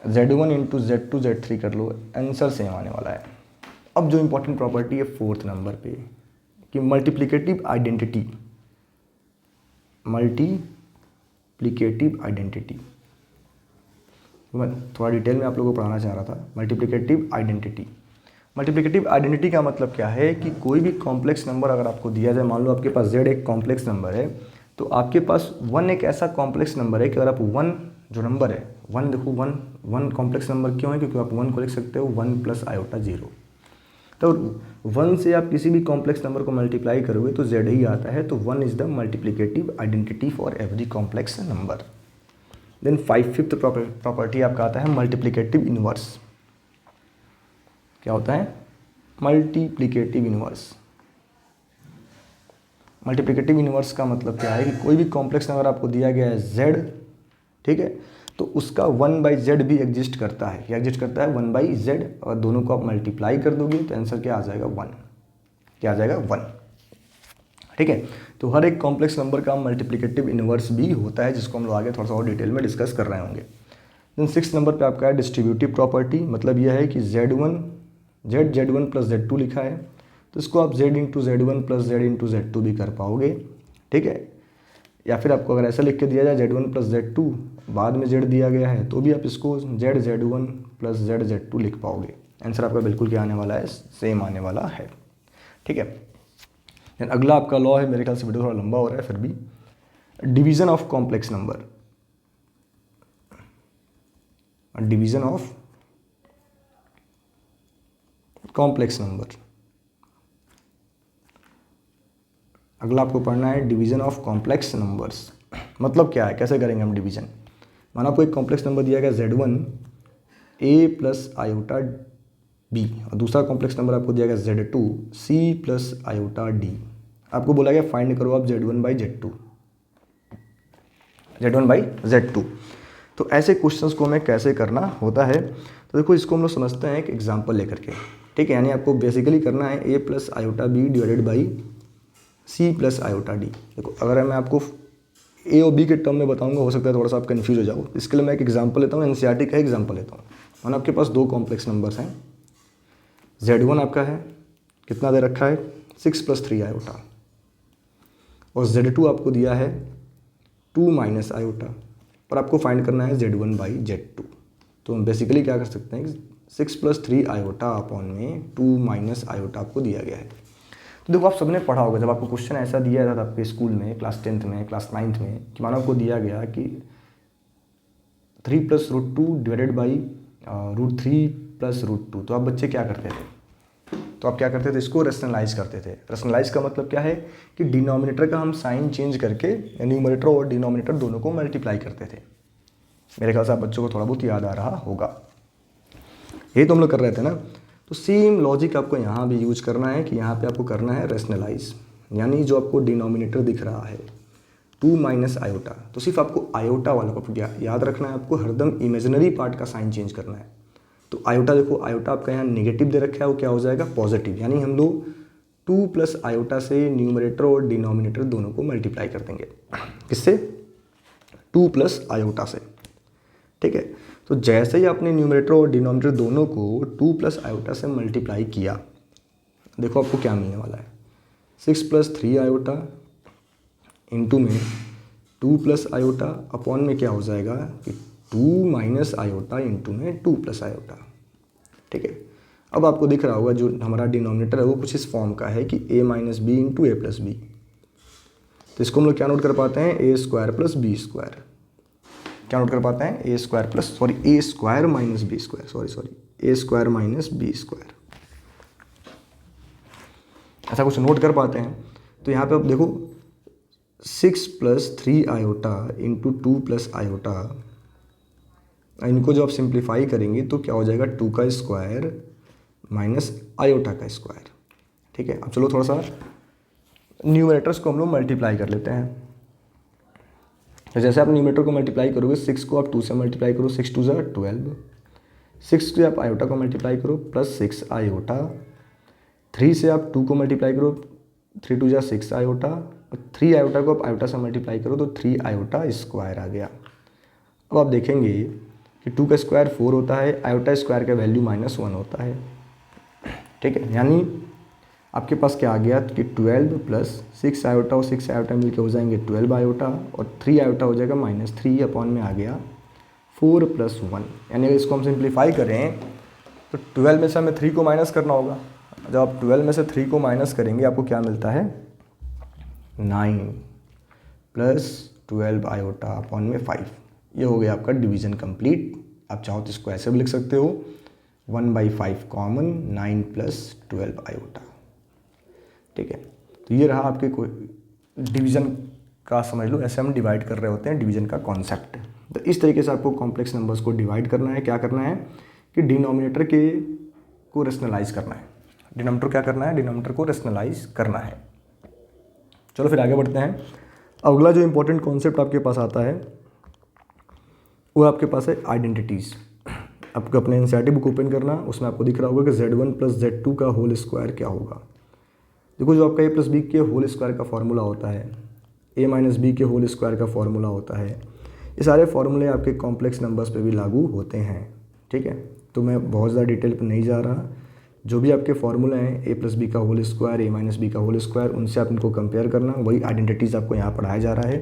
Z1 इंटू Z2 Z3 कर लो, आंसर सेम आने वाला है। अब जो इंपॉर्टेंट प्रॉपर्टी है फोर्थ नंबर पे कि मल्टीप्लिकेटिव आइडेंटिटी, मल्टीप्लिकेटिव आइडेंटिटी मैं थोड़ा डिटेल में आप लोगों को पढ़ाना चाह रहा था। मल्टीप्लिकेटिव आइडेंटिटी, मल्टीप्लिकेटिव आइडेंटिटी का मतलब क्या है कि कोई भी कॉम्प्लेक्स नंबर अगर आपको दिया जाए, मान लो आपके पास Z एक कॉम्प्लेक्स नंबर है, तो आपके पास 1 एक ऐसा कॉम्प्लेक्स नंबर है कि अगर आप 1 जो नंबर है 1, देखो 1 कॉम्प्लेक्स नंबर क्यों है, क्योंकि आप 1 को लिख सकते हो 1 प्लस आयोटा 0। तो 1 से आप किसी भी कॉम्प्लेक्स नंबर को मल्टीप्लाई करोगे तो Z ही आता है, तो 1 is the multiplicative identity for every complex number. Then fifth property आपका आता है मल्टीप्लिकेटिव इनवर्स। क्या होता है, मल्टीप्लिकेटिव इनवर्स। मल्टीप्लिकेटिव इनवर्स का मतलब क्या है कि कोई भी कॉम्प्लेक्स नंबर आपको दिया गया है Z, ठीक है, तो उसका 1/Z भी एग्जिस्ट करता है। क्या एग्जिस्ट करता है, 1/Z, और दोनों को आप मल्टीप्लाई कर दोगे तो आंसर क्या आ जाएगा 1। क्या आ जाएगा 1, ठीक है। तो हर एक कॉम्प्लेक्स नंबर का मल्टीप्लिकेटिव इनवर्स भी होता है, जिसको हम लोग आगे थोड़ा सा और डिटेल में डिस्कस कर रहे होंगे। देन 6 नंबर पे आपका है डिस्ट्रीब्यूटिव प्रॉपर्टी। मतलब यह है कि Z1 प्लस Z2 लिखा है, तो इसको आप Z into Z1 plus Z into Z2 भी कर पाओगे, ठीक है। या फिर आपको अगर ऐसा लिख के दिया जाए Z1 प्लस Z2, बाद में Z दिया गया है, तो भी आप इसको Z1 प्लस Z2 लिख पाओगे। आंसर आपका बिल्कुल क्या आने वाला है, सेम आने वाला है, ठीक है। देन अगला आपका लॉ है, मेरे ख्याल से वीडियो थोड़ा लंबा हो रहा है फिर भी, division of complex number. Division of complex number, अगला आपको पढ़ना है डिवीजन ऑफ कॉम्प्लेक्स नंबर्स। मतलब क्या है, कैसे करेंगे हम डिवीजन। माना आपको एक कॉम्प्लेक्स नंबर दिया गया Z1 A plus iota B, और दूसरा कॉम्प्लेक्स नंबर आपको दिया गया Z2 C plus iota D। आपको बोला गया फाइंड करो आप Z1/Z2। तो ऐसे क्वेश्चंस को हमें कैसे करना होता है, तो देखो इसको हम लोग समझते हैं एक एग्जांपल लेकर के, ठीक है। यानी आपको बेसिकली करना है A plus iota B divided by C plus iota D। देखो अगर मैं आपको A और B के टर्म में बताऊंगा, हो सकता है थोड़ा सा आप कन्फ्यूज हो जाओ, इसके लिए मैं एक एग्जांपल लेता हूँ, NCERT का एग्जांपल लेता हूँ। माना आपके पास दो कॉम्प्लेक्स नंबर्स हैं, Z1 आपका है कितना दे रखा है 6 प्लस 3 आयोटा, और Z2 आपको दिया है 2 माइनस आयोटा, और आपको फाइंड करना है Z1/Z2। तो हम बेसिकली क्या कर सकते हैं, 6 प्लस 3 आयोटा अपॉन में 2 माइनस आयोटा आपको दिया गया है। तो देखो आप सबने पढ़ा होगा, जब आपको क्वेश्चन ऐसा दिया जाता था आपके स्कूल में क्लास 10th में, क्लास 9th में, कि मानो आपको दिया गया कि 3 plus root 2 divided by root 3 plus root 2, तो आप बच्चे क्या करते थे, तो आप क्या करते थे, इसको रेशनलाइज करते थे। रेशनलाइज का मतलब क्या है कि डिनोमिनेटर का हम साइन चेंज करके न्यूमरेटर और डिनोमिनेटर दोनों को मल्टीप्लाई करते थे। मेरे ख्याल से आप बच्चों को थोड़ा बहुत याद आ रहा होगा, यही तो हम लोग कर रहे थे ना। तो सेम लॉजिक आपको यहाँ भी यूज करना है कि यहाँ पे आपको करना है रेशनलाइज, यानी जो आपको डिनोमिनेटर दिख रहा है 2 माइनस आयोटा, तो सिर्फ आपको आयोटा वाला को याद रखना है, आपको हरदम इमेजिनरी पार्ट का साइन चेंज करना है। तो आयोटा देखो, आयोटा आपका यहाँ नेगेटिव दे रखा है, वो क्या हो जाएगा पॉजिटिव, यानी हम लोग 2 प्लस आयोटा से न्यूमरेटर और डिनोमिनेटर दोनों को मल्टीप्लाई कर देंगे। किससे, 2 प्लस आयोटा से, ठीक है। तो जैसे ही आपने न्यूमरेटर और डिनोमिनेटर दोनों को 2 प्लस आयोटा से मल्टीप्लाई किया, देखो आपको क्या मिलने वाला है, 6 प्लस 3 आयोटा इंटू में 2 प्लस आयोटा अपॉन में क्या हो जाएगा कि 2 माइनस आयोटा इंटू में 2 प्लस आयोटा, ठीक है। अब आपको दिख रहा होगा जो हमारा डिनोमिनेटर है वो कुछ इस फॉर्म का है कि a minus B into A plus B. तो इसको हम लोग क्या नोट कर पाते हैं, A square plus B square. क्या नोट कर पाते हैं, A square minus B square, A square minus B square, ऐसा कुछ नोट कर पाते हैं। तो यहाँ पे आप देखो 6 plus 3 iota into 2 plus iota, इनको जो आप सिंप्लीफाई करेंगे तो क्या हो जाएगा 2 का स्क्वायर माइनस आयोटा का स्क्वायर, ठीक है। अब चलो थोड़ा सा न्यूमरेटर्स को हम लोग मल्टीप्लाई कर लेते हैं। तो जैसे आप न्यूमरेटर को मल्टीप्लाई करोगे, 6 को आप 2 से मल्टीप्लाई करो, 6 2 12, 6 से आप आयोटा को मल्टीप्लाई करो प्लस 6 आयोटा, 3 से आप 2 को मल्टीप्लाई करो, 3 2 6 आयोटा, और 3 आयोटा को आप आयोटा से मल्टीप्लाई करो तो 3 आयोटा स्क्वायर आ गया। अब आप देखेंगे कि 2 का स्क्वायर 4 होता है, आयोटा स्क्वायर का वैल्यू -1 होता है, ठीक है। यानी आपके पास क्या आ गया कि 12 प्लस 6 आयोटा और 6 आयोटा मिलकर हो जाएंगे 12 आयोटा, और 3 आयोटा हो जाएगा -3 अपॉन में आ गया 4 + 1। यानी अगर इसको हम सिंप्लीफाई करें तो 12 में से हमें 3 को माइनस करना होगा। जब आप 12 में से 3 को माइनस करेंगे आपको क्या मिलता है 9 प्लस 12 आयोटा अपॉन में 5। ये हो गया आपका डिवीजन कंप्लीट। आप चाहो तो इसको ऐसे भी लिख सकते हो 1/5 कॉमन 9 प्लस 12 आयोटा, ठीक है। तो ये रहा आपके कोई डिवीज़न का, समझ लो ऐसे हम डिवाइड कर रहे होते हैं डिवीज़न का कॉन्सेप्ट। तो इस तरीके से आपको कॉम्प्लेक्स नंबर्स को डिवाइड करना है। क्या करना है कि डिनोमिनेटर के को रेशनलाइज करना है। डिनोमिनेटर क्या करना है, डिनोमिनेटर को रेशनलाइज करना है। चलो फिर आगे बढ़ते हैं। अगला जो इंपॉर्टेंट कॉन्सेप्ट आपके पास आता है वो आपके पास है आइडेंटिटीज़। आपको अपने एनसीईआरटी बुक ओपन करना, उसमें आपको दिख रहा होगा कि Z1 + Z2 का होल स्क्वायर क्या होगा। देखो जो आपका a + b के होल स्क्वायर का फॉर्मूला होता है, a - b के होल स्क्वायर का फॉर्मूला होता है, ये सारे फॉर्मूले आपके कॉम्प्लेक्स नंबर्स पे भी लागू होते हैं, ठीक है। तो मैं बहुत ज़्यादा डिटेल पे नहीं जा रहा। जो भी आपके फॉर्मूले हैं a + b का होल स्क्वायर, a - b का होल स्क्वायर, उनसे आप इनको कंपेयर करना। वही आइडेंटिटीज़ आपको यहाँ पढ़ाया जा रहा है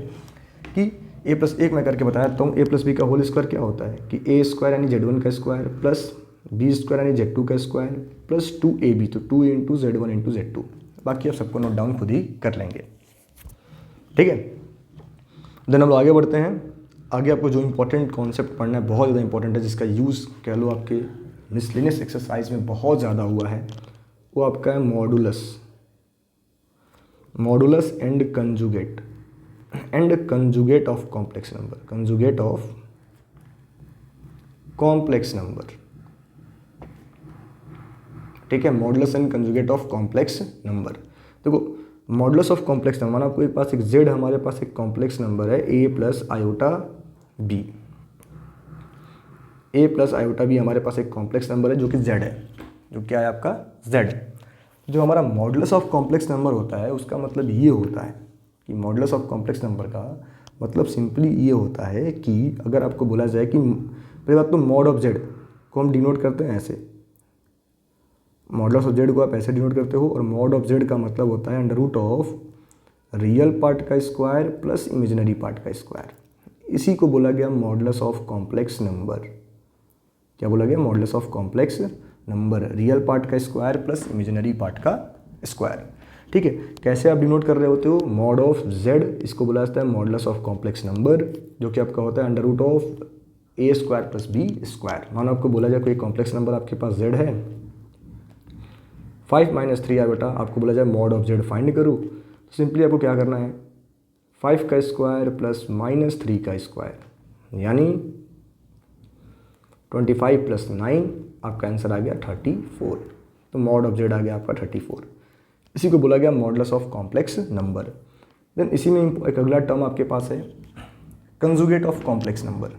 कि एक मैं करके बताया तो a + b का होल स्क्वायर क्या होता है कि a² यानी Z1 का स्क्वायर प्लस b² यानी Z2 का स्क्वायर प्लस 2ab, तो 2 × Z1 × Z2। बाकी आप सबको नोट डाउन खुद ही कर लेंगे, ठीक है। देन हम लोग आगे बढ़ते हैं। आगे आपको जो इंपॉर्टेंट कॉन्सेप्ट पढ़ना है, बहुत ज़्यादा इंपॉर्टेंट है, जिसका यूज़ कह लो आपके मिसलेनियस एक्सरसाइज में बहुत ज़्यादा हुआ है, वो आपका है modulus. Modulus and conjugate of complex number, conjugate of complex number, ठीक है। Modulus and conjugate of complex number. देखो मॉडुलस ऑफ कॉम्प्लेक्स नंबर, आपको एक पास एक z, हमारे पास एक कॉम्प्लेक्स नंबर है a + iota b, a + iota b हमारे पास एक कॉम्प्लेक्स नंबर है जो कि z है, जो क्या है आपका z। जो हमारा मॉडुलस ऑफ कॉम्प्लेक्स नंबर होता है उसका मतलब ये होता है कि मॉडुलस ऑफ कॉम्प्लेक्स नंबर का मतलब सिंपली ये होता है कि अगर आपको बोला जाए कि पहली बात तो मॉड ऑफ z को हम डिनोट करते हैं ऐसे, मॉडुलस ऑफ z को आप ऐसे डिनोट करते हो, और मॉड ऑफ z का मतलब होता है √ रियल पार्ट का स्क्वायर प्लस इमेजिनरी पार्ट का स्क्वायर। इसी को बोला गया मॉडुलस ऑफ कॉम्प्लेक्स नंबर। क्या बोला गया, modulus of complex number, real part का स्क्वायर प्लस इमेजिनरी पार्ट का स्क्वायर, ठीक है। कैसे आप डिनोट कर रहे होते हो, मॉड ऑफ z, इसको बोला जाता है मॉडुलस ऑफ कॉम्प्लेक्स नंबर, जो कि आपका होता है √ a² + b²। मानो आपको बोला जाए कोई कॉम्प्लेक्स नंबर आपके पास z है, 5 - 3 बेटा, आपको बोला जाए मॉड ऑफ z फाइंड करो, तो सिंपली आपको क्या करना है 5 का स्क्वायर प्लस -3 का स्क्वायर, यानी 25 + 9, आपका आंसर आ गया 34। तो मॉड ऑफ z आ गया आपका 34। इसी को बोला गया modulus of complex number. Then इसी में एक अगला टर्म आपके पास है कंजुगेट ऑफ कॉम्प्लेक्स नंबर।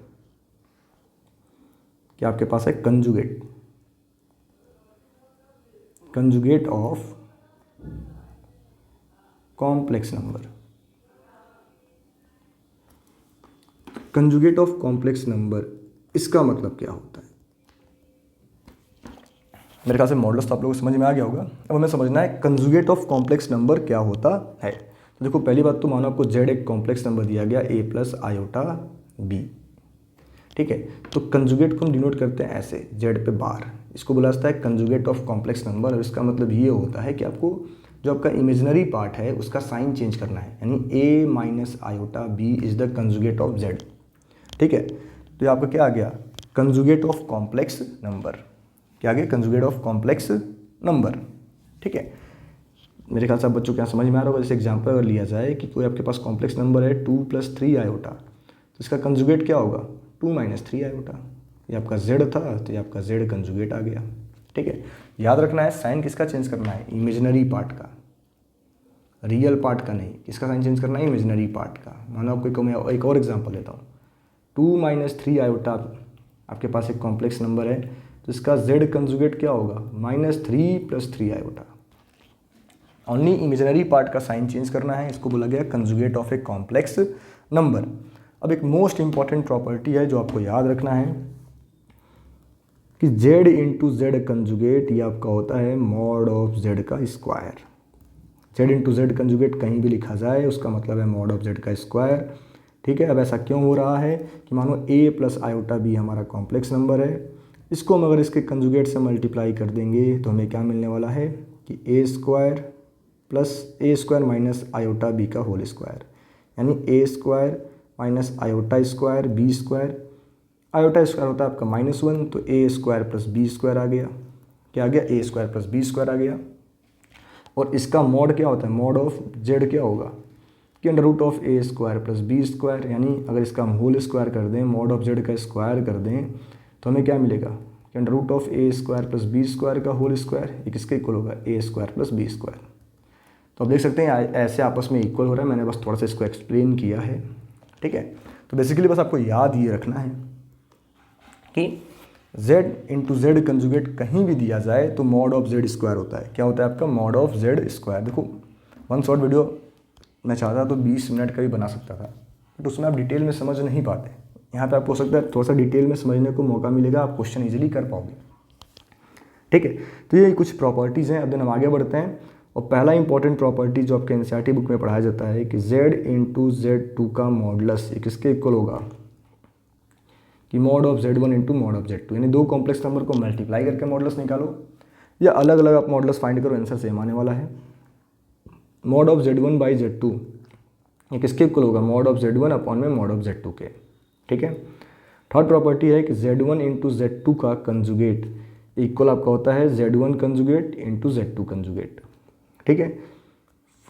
क्या आपके पास है conjugate of complex number. Conjugate of complex number, इसका मतलब क्या होता है? मेरे ख्याल से मॉडुलस तो आप लोगों को समझ में आ गया होगा। अब हमें समझना है कंजुगेट ऑफ कॉम्प्लेक्स नंबर क्या होता है। तो देखो पहली बात तो मानो आपको z एक कॉम्प्लेक्स नंबर दिया गया a + आयोटा b, ठीक है। तो कंजुगेट को हम डिनोट करते हैं ऐसे z पे बार, इसको बोला जाता है कंजुगेट ऑफ कॉम्प्लेक्स नंबर। और इसका मतलब ये होता है कि आपको जो आपका इमेजिनरी पार्ट है उसका साइन चेंज करना है, यानी a - iota b is the conjugate of z, ठीक है। तो ये आपका क्या आ गया, कंजुगेट ऑफ कॉम्प्लेक्स नंबर। क्या आ गया, कंजुगेट ऑफ कॉम्प्लेक्स नंबर, ठीक है। मेरे ख्याल से आप बच्चों को यहाँ समझ में आ रहा होगा। जैसे एग्जाम्पल अगर लिया जाए कि कोई आपके पास कॉम्प्लेक्स नंबर है 2 + 3 आयोटा, तो इसका कंजुगेट क्या होगा 2 - 3 आयोटा। ये आपका z था तो ये आपका z कंजुगेट आ गया, ठीक है। याद रखना है साइन किसका चेंज करना है, इमेजिनरी पार्ट का। रियल पार्ट का नहीं, किसका साइन चेंज करना है, इमेजिनरी पार्ट का। मानो आपको मैं एक और एग्जांपल देता हूँ, 2 - 3 आयोटा आपके पास एक कॉम्प्लेक्स नंबर है, तो इसका z कंजुगेट क्या होगा, -3 + 3 आयोटा। ओनली इमेजिनरी पार्ट का साइन चेंज करना है, इसको बोला गया conjugate of a complex number. अब एक मोस्ट इंपॉर्टेंट प्रॉपर्टी है जो आपको याद रखना है कि z × z कंजुगेट ये आपका होता है मॉड ऑफ z का स्क्वायर। z × z कंजुगेट कहीं भी लिखा जाए उसका मतलब है मॉड ऑफ z का स्क्वायर। ठीक है, अब ऐसा क्यों हो रहा है कि मानो a + आयोटा b हमारा कॉम्प्लेक्स नंबर है, इसको हम अगर इसके कंजुगेट से मल्टीप्लाई कर देंगे तो हमें क्या मिलने वाला है कि a² + आयोटा b का होल स्क्वायर, यानी a² - आयोटा² b²। आयोटा स्क्वायर होता है आपका -1, तो a² + b² आ गया, क्या आ गया, a² + b² आ गया। और इसका मॉड क्या होता है, मॉड ऑफ z क्या होगा कि √(a² + b²), यानी अगर इसका हम होल स्क्वायर कर दें, मॉड ऑफ z का स्क्वायर कर दें तो हमें क्या मिलेगा कि √(a² + b² का होल स्क्वायर, ये किसके इक्वल होगा, a² + b²। तो आप देख सकते हैं ऐसे आपस में इक्वल हो रहा है, मैंने बस थोड़ा सा इसको एक्सप्लेन किया है। ठीक है, तो बेसिकली बस आपको याद ये रखना है कि z × z कंजुगेट कहीं भी दिया जाए तो मॉड ऑफ z² होता है, क्या होता है आपका, मॉड ऑफ z²। देखो वन शॉट वीडियो मैं चाहता तो 20 मिनट का भी बना सकता था, बट उसमें आप डिटेल में समझ नहीं पाते। यहाँ पे आपको हो सकता है थोड़ा सा डिटेल में समझने को मौका मिलेगा, आप क्वेश्चन ईजिली कर पाओगे। ठीक है, तो ये कुछ प्रॉपर्टीज़ हैं। अब दिन हम आगे बढ़ते हैं, और पहला इंपॉर्टेंट प्रॉपर्टी जो आपके एनसीईआरटी बुक में पढ़ाया जाता है कि z × z2 का मॉडुलस ये किसके इक्वल होगा, कि mod of z1 × mod of z2, यानी दो कॉम्प्लेक्स नंबर को मल्टीप्लाई करके मॉडुलस निकालो या अलग अलग आप मॉडुलस फाइंड करो, आंसर सेम आने वाला है। मॉड ऑफ z1/z2 ये किसके इक्वल होगा, मॉड ऑफ z1 अपॉन में मॉड ऑफ z2 के। ठीक है, थर्ड प्रॉपर्टी है कि z1 × z2 का कंजुगेट इक्वल आपका होता है z1 कंजुगेट × z2 कंजुगेट। ठीक है,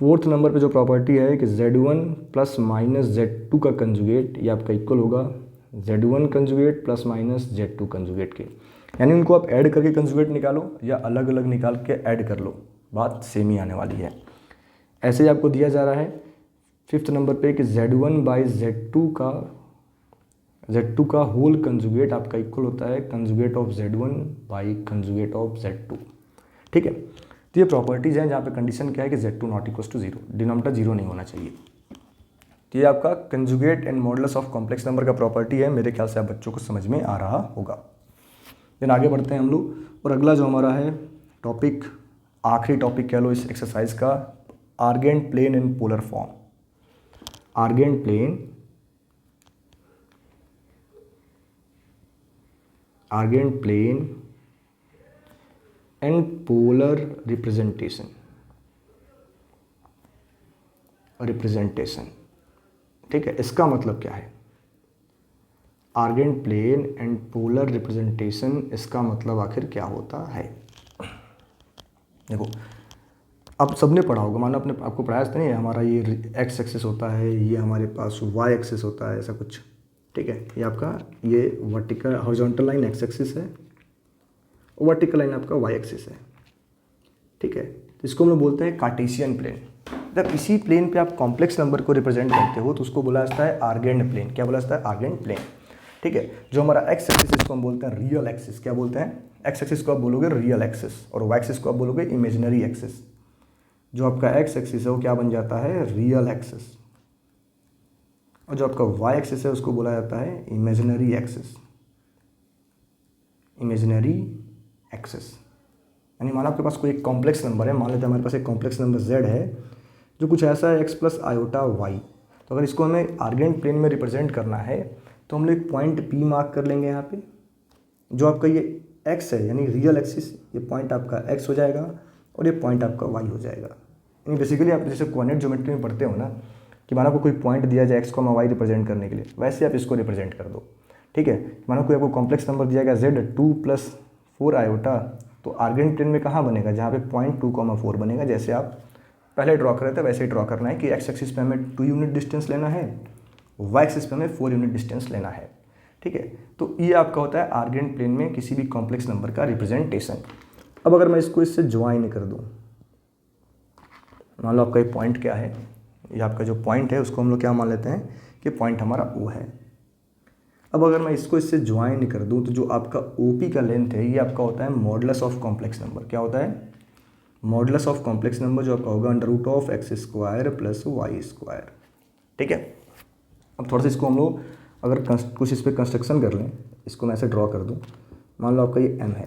फोर्थ नंबर पे जो प्रॉपर्टी है कि z1 ± z2 का कंजुगेट ये आपका इक्वल होगा z1 कंजुगेट ± z2 कंजुगेट के, यानी उनको आप ऐड करके कंजुगेट निकालो या अलग अलग निकाल के ऐड कर लो, बात सेम ही आने वाली है। ऐसे ही आपको दिया जा रहा है फिफ्थ नंबर पे कि z1/z2 का होल कंजुगेट आपका इक्वल होता है conjugate of z1 conjugate of z2। ठीक है, तो ये प्रॉपर्टीज़ हैं जहाँ पे कंडीशन क्या है कि z2 ≠ 0, डिनोमिनेटर 0 नहीं होना चाहिए। तो ये आपका conjugate and modulus of complex number का प्रॉपर्टी है, मेरे ख्याल से आप बच्चों को समझ में आ रहा होगा। देन आगे बढ़ते हैं हम लोग, और अगला जो हमारा है टॉपिक, आखिरी टॉपिक कह लो इस एक्सरसाइज का, Argand plane and polar form. Argand plane and polar representation. ठीक है, इसका मतलब क्या है, Argand plane and polar representation, इसका मतलब आखिर क्या होता है। देखो अब सबने पढ़ा होगा, मानो आपको पढ़ाया था नहीं, हमारा ये एक्स एक्सिस होता है, ये हमारे पास वाई एक्सिस होता है, ऐसा कुछ। ठीक है, ये आपका ये vertical horizontal line x axis है, वर्टिकल लाइन आपका वाई एक्सिस है। ठीक है, तो इसको हम लोग बोलते हैं कार्टेशियन प्लेन। जब इसी प्लेन पे आप कॉम्प्लेक्स नंबर को रिप्रेजेंट करते हो तो उसको बोला जाता है आर्गेंट प्लेन। क्या बोला जाता है, आर्गेंट प्लेन। ठीक है, जो हमारा एक्स एक्सिस इसको हम बोलते हैं रियल एक्सिस। क्या बोलते हैं, एक्स एक्सिस को आप बोलोगे रियल एक्सिस, और वाई एक्सिस को आप बोलोगे इमेजिनरी एक्सिस। जो आपका एक्स एक्सिस है वो क्या बन जाता है, रियल एक्सिस, और जो आपका वाई एक्सिस है उसको बोला जाता है इमेजिनरी एक्सिस। इमेजिनरी एक्सिस यानी मानो आपके पास कोई एक कॉम्प्लेक्स नंबर है, मान लेते हैं हमारे पास एक कॉम्प्लेक्स नंबर z है जो कुछ ऐसा है x + आयोटा y। तो अगर इसको हमें आर्गेंट प्लेन में रिप्रेजेंट करना है तो हम लोग एक पॉइंट P मार्क कर लेंगे यहाँ पे। जो आपका ये x है यानी रियल एक्सिस, ये पॉइंट आपका x हो जाएगा और ये पॉइंट आपका y हो जाएगा। यानी बेसिकली आप जैसे कोऑर्डिनेट ज्योमेट्री में पढ़ते हो ना कि मानो आपको कोई पॉइंट दिया जाए x, y रिप्रेजेंट करने के लिए, वैसे आप इसको रिप्रेजेंट कर दो। ठीक है, मानो कोई आपको कॉम्प्लेक्स नंबर दिया गया z2 + 4 आयोटा, तो आर्गेंट प्लेन में कहाँ बनेगा, जहाँ पे पॉइंट 2, 4 बनेगा। जैसे आप पहले ड्रॉ कर रहे थे वैसे ही ड्रॉ करना है कि एक्स एक्सिस पे हमें 2 यूनिट डिस्टेंस लेना है, वाई एक्सिस पे हमें 4 यूनिट डिस्टेंस लेना है। ठीक है, तो ये आपका होता है आर्गेंट प्लेन में किसी भी कॉम्प्लेक्स नंबर का रिप्रेजेंटेशन। अब अगर मैं इसको इससे ज्वाइन कर दूँ, मान लो आपका ये पॉइंट क्या है, ये आपका जो पॉइंट है उसको हम लोग क्या मान लेते हैं कि पॉइंट हमारा ओ है। अब अगर मैं इसको इससे ज्वाइन कर दूं तो जो आपका ओपी का लेंथ है ये आपका होता है मॉडुलस ऑफ कॉम्प्लेक्स नंबर। क्या होता है? मॉडुलस ऑफ कॉम्प्लेक्स नंबर जो आपका होगा under root of X square plus Y square. ठीक है, अब थोड़ा सा इसको हम लोग अगर कुछ इस पर कंस्ट्रक्शन कर लें, इसको मैं ऐसे ड्रॉ कर दूं। मान लो आपका ये m है,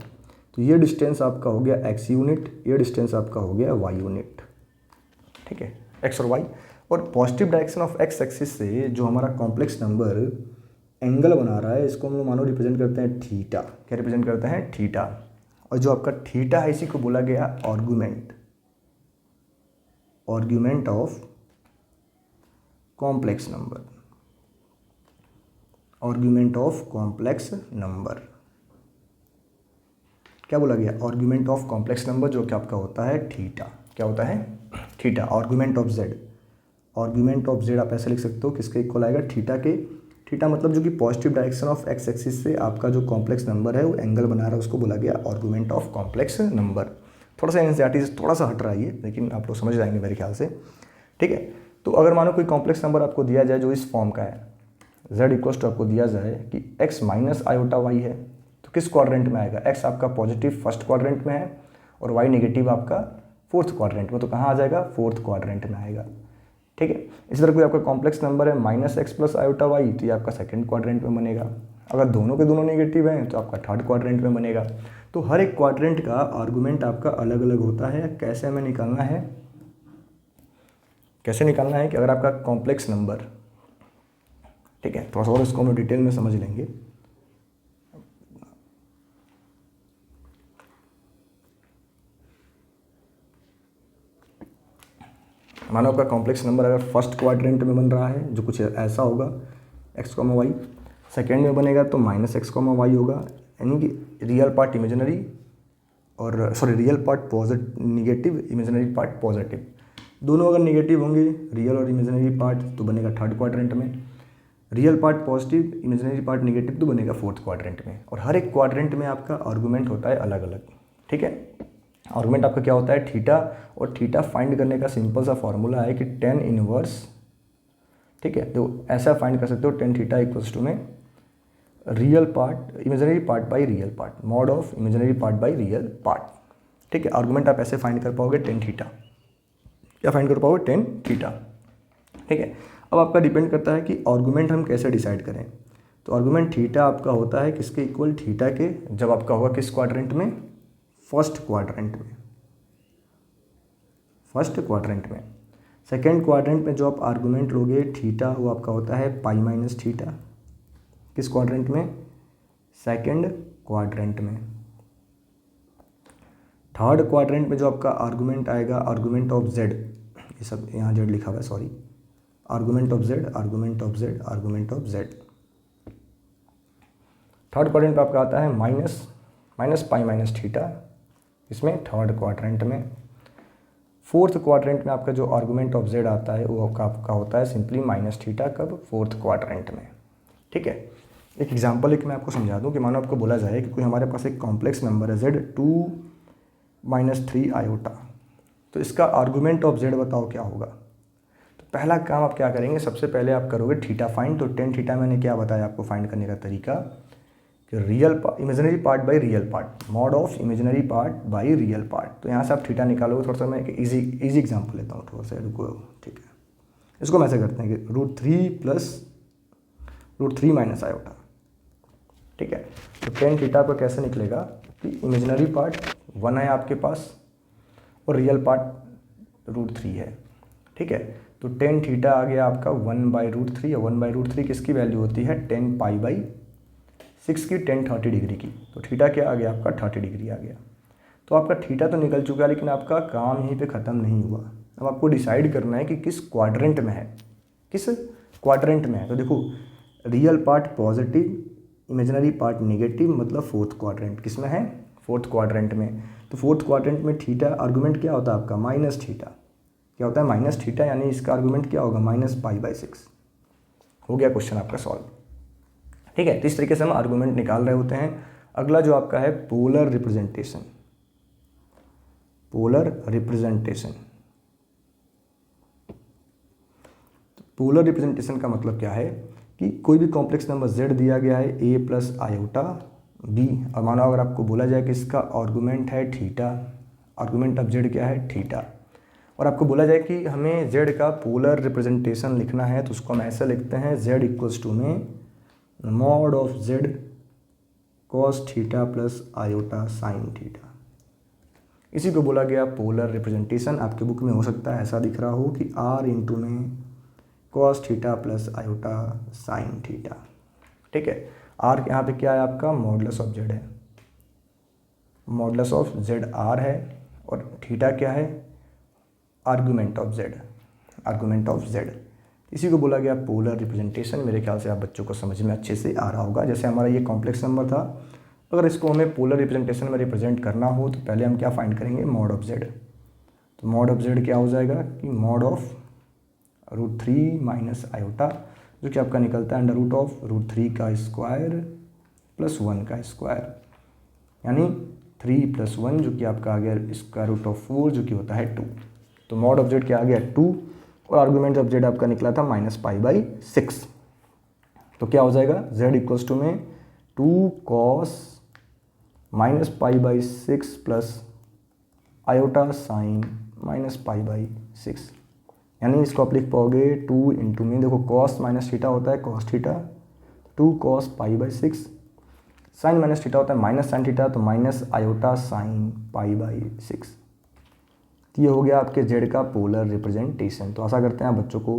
तो ये डिस्टेंस आपका हो गया x यूनिट, ये डिस्टेंस आपका हो गया y यूनिट। ठीक है, x और y। और positive direction of x axis से जो हमारा कॉम्प्लेक्स नंबर एंगल बना रहा है इसको हम लोग मानो रिप्रेजेंट करते हैं थीटा। क्या रिप्रेजेंट करते हैं? थीटा। और जो आपका थीटा है इसी को बोला गया argument, argument of complex number, argument of complex number. क्या बोला गया? आर्गुमेंट ऑफ कॉम्प्लेक्स नंबर जो कि आपका होता है थीटा। क्या होता है? Theta. Argument of Z, argument of Z आप ऐसे लिख सकते हो किसके इक्वल आएगा? थीटा के। थीटा मतलब जो कि positive direction of x axis से आपका जो कॉम्प्लेक्स नंबर है वो एंगल बना रहा है, उसको बोला गया आर्गुमेंट ऑफ कॉम्प्लेक्स नंबर। थोड़ा सा एनसीईआरटी से थोड़ा सा हट रहा है ये, लेकिन आप लोग समझ जाएंगे मेरे ख्याल से। ठीक है, तो अगर मानो कोई कॉम्प्लेक्स नंबर आपको दिया जाए जो इस फॉर्म का है, z इक्वल्स टू आपको दिया जाए कि x माइनस आयोटा वाई है, तो किस क्वाड्रेंट में आएगा? x आपका पॉजिटिव फर्स्ट क्वाड्रेंट में है और y नेगेटिव आपका फोर्थ क्वाड्रेंट में, तो कहाँ आ जाएगा? फोर्थ क्वाड्रेंट में आएगा। ठीक है, इसी तरह कोई आपका कॉम्प्लेक्स नंबर है minus X plus iota Y, तो ये आपका सेकंड क्वाड्रेंट में बनेगा। अगर दोनों के दोनों नेगेटिव हैं तो आपका थर्ड क्वाड्रेंट में बनेगा। तो हर एक क्वाड्रेंट का आर्गुमेंट आपका अलग अलग होता है। कैसे हमें निकालना है? कैसे निकालना है कि अगर आपका कॉम्प्लेक्स नंबर, ठीक है, थोड़ा सा और इसको हम डिटेल में समझ लेंगे। मानो आपका कॉम्प्लेक्स नंबर अगर फर्स्ट क्वाड्रेंट में बन रहा है जो कुछ ऐसा होगा x, y, सेकेंड में बनेगा तो माइनस एक्स, वाई होगा, यानी कि रियल पार्ट इमेजिनरी और real part positive negative, imaginary part positive. दोनों अगर निगेटिव होंगे रियल और इमेजिनरी पार्ट तो बनेगा थर्ड क्वाड्रेंट में, real part positive, imaginary part negative तो बनेगा फोर्थ क्वाड्रेंट में। और हर एक क्वाड्रेंट में आपका आर्गुमेंट होता है अलग अलग। ठीक है, आर्गुमेंट आपका क्या होता है? थीटा। और थीटा फाइंड करने का सिंपल सा फॉर्मूला है कि टेन इनवर्स, ठीक है, तो ऐसा फाइंड कर सकते हो टेन थीटा इक्वल्स टू में real part imaginary part by real part, mod of imaginary part by real part. ठीक है, आर्गुमेंट आप ऐसे फाइंड कर पाओगे टेन थीटा। क्या फाइंड कर पाओगे? Tan theta. ठीक है, अब आपका डिपेंड करता है कि आर्गुमेंट हम कैसे डिसाइड करें। तो आर्गुमेंट थीटा आपका होता है किसके इक्वल? थीटा के, जब आपका होगा किस क्वाड्रेंट में? फर्स्ट क्वाड्रेंट में, फर्स्ट क्वाड्रेंट में। सेकेंड क्वाड्रेंट में जो आप आर्गुमेंट लोगे थीटा वो आपका होता है पाई माइनस थीटा। किस क्वाड्रेंट में? सेकेंड क्वाड्रेंट में। थर्ड क्वाड्रेंट में जो आपका आर्गुमेंट आएगा आर्गुमेंट ऑफ जेड, ये सब यहाँ जेड लिखा हुआ है, sorry, argument of Z, argument of Z, argument of Z. Third quadrant पे आपका आता है माइनस पाई माइनस थीटा, इसमें थर्ड क्वाड्रेंट में। फोर्थ क्वाड्रेंट में आपका जो आर्गुमेंट ऑफ जेड आता है वो आपका होता है सिंपली माइनस थीटा, कब? फोर्थ क्वाड्रेंट में। ठीक है, एक एग्जांपल एक मैं आपको समझा दूं कि मानो आपको बोला जाए कि कोई हमारे पास एक कॉम्प्लेक्स नंबर है जेड 2 - 3 आयोटा, तो इसका आर्गुमेंट ऑफ जेड बताओ क्या होगा। तो पहला काम आप क्या करेंगे? सबसे पहले आप करोगे थीटा फाइंड। तो टेन थीटा मैंने क्या बताया आपको फाइंड करने का तरीका कि imaginary part by real part, mod of imaginary part by real part. तो यहाँ से आप थीटा निकालोगे। थोड़ा सा मैं एक इजी एग्जांपल लेता हूँ, थोड़ा सा रुको। ठीक है, इसको हम ऐसे करते हैं कि √3 माइनस आयोटा। ठीक है, तो टेन थीटा पर कैसे निकलेगा कि इमेजिनरी पार्ट 1 है आपके पास और रियल पार्ट √3 है। ठीक है, तो टेन थीटा आ गया आपका 1/√3, और 1/√3 किसकी वैल्यू होती है? 10 पाई बाई 6 की 10 30 डिग्री की। तो थीटा क्या आ गया आपका? 30 डिग्री आ गया। तो आपका थीटा तो निकल चुका है, लेकिन आपका काम यहीं पे ख़त्म नहीं हुआ। अब आपको डिसाइड करना है कि किस क्वाड्रेंट में है, किस क्वाड्रेंट में है। तो देखो, real part positive, imaginary part negative, मतलब फोर्थ क्वाड्रेंट। किस में है? फोर्थ क्वाड्रेंट में। तो फोर्थ क्वाड्रेंट में थीटा आर्गुमेंट क्या होता है आपका? Minus theta. क्या होता है? माइनस थीटा, यानी इसका आर्गुमेंट क्या होगा? -π/6। हो गया क्वेश्चन आपका सॉल्व। ठीक है, तो इस तरीके से हम आर्गुमेंट निकाल रहे होते हैं। अगला जो आपका है polar representation, polar representation. Polar representation का मतलब क्या है कि कोई भी कॉम्प्लेक्स नंबर z दिया गया है a प्लस आयोटा b, और मानो अगर आपको बोला जाए कि इसका आर्गूमेंट है थीटा, आर्गूमेंट ऑफ z क्या है थीटा, और आपको बोला जाए कि हमें z का पोलर रिप्रेजेंटेशन लिखना है तो उसको हम ऐसे लिखते हैं z इक्वल्स टू में mod of z cos theta plus iota sine theta. इसी को बोला गया पोलर रिप्रेजेंटेशन। आपके बुक में हो सकता है ऐसा दिख रहा हो कि r इंटू में cos theta plus iota sine theta. ठीक है, r यहाँ पे क्या है आपका मॉडुलस ऑफ z है, मॉडुलस ऑफ z r है, और थीटा क्या है argument of z, argument of z। इसी को बोला गया पोलर रिप्रेजेंटेशन। मेरे ख्याल से आप बच्चों को समझ में अच्छे से आ रहा होगा। जैसे हमारा ये कॉम्प्लेक्स नंबर था, अगर इसको हमें पोलर रिप्रेजेंटेशन में रिप्रेजेंट करना हो तो पहले हम क्या फाइंड करेंगे मॉड ऑफ z। तो मॉड ऑफ z क्या हो जाएगा कि मॉड ऑफ √3 माइनस आयोटा, जो कि आपका निकलता है अंडर रूट ऑफ √3 का स्क्वायर प्लस 1 का स्क्वायर, यानी 3 + 1 जो कि आपका आ गया स्क्वायर रूट ऑफ 4 जो कि होता है 2। तो मॉड ऑफ z क्या आ गया 2, और आर्गूमेंट ऑफ z आपका निकला था -π/6। तो क्या हो जाएगा z इक्वल्स टू में 2 cos -π/6 प्लस आयोटा साइन -π/6, यानी इसको आप लिख पाओगे 2 इंटू में, देखो cos माइनस थीटा होता है cos theta, 2 cos π/6, sine minus theta होता है माइनस साइन थीटा, तो माइनस आयोटा साइन π/6। तो ये हो गया आपके z का पोलर रिप्रेजेंटेशन। तो आशा करते हैं आप बच्चों को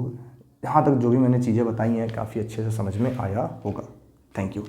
यहाँ तक जो भी मैंने चीज़ें बताई हैं काफ़ी अच्छे से समझ में आया होगा। Thank you.